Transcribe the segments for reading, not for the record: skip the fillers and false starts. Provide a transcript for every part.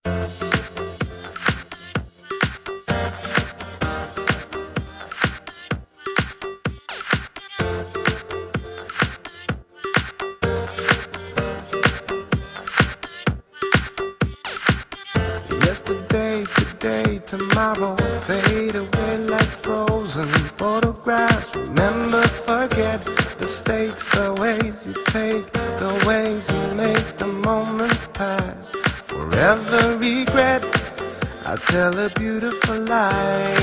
Yesterday, today, tomorrow fade away like frozen photographs. Remember, forget the stakes, the ways you take, the ways you make the moments pass. Forever regret, I tell a beautiful lie,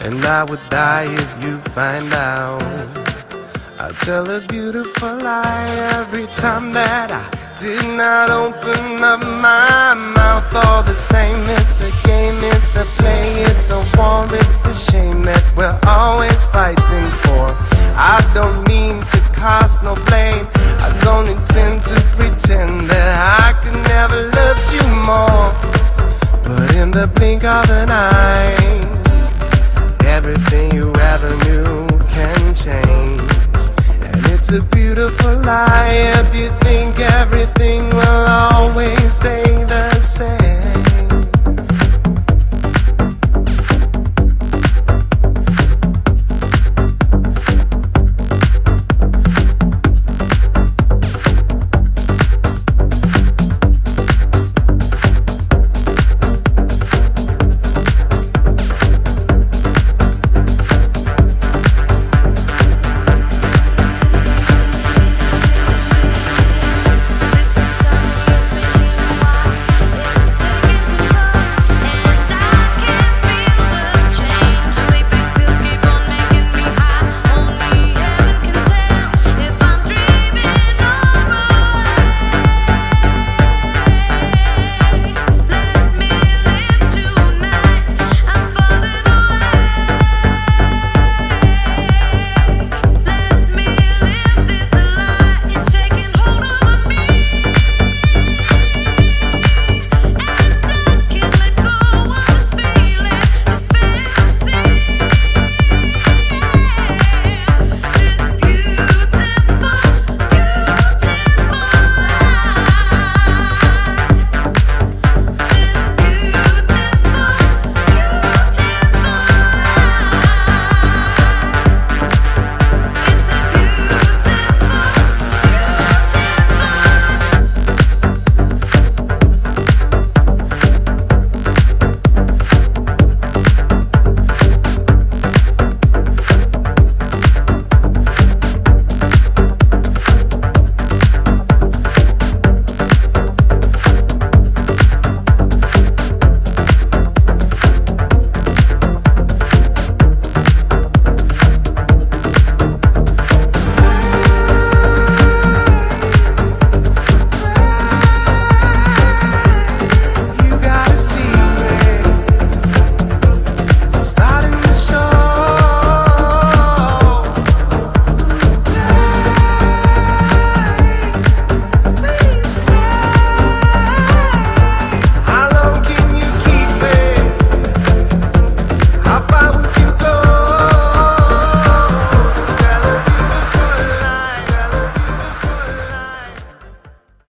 and I would die if you find out. I tell a beautiful lie every time that I did not open up my mouth. All the same, it's a game, it's a play, it's a war, it's a shame that we're always fighting for. I don't mean to cast no blame, I don't intend to pretend that I could never love you more. But in the blink of an eye, everything you ever knew can change. And it's a beautiful lie if you think everything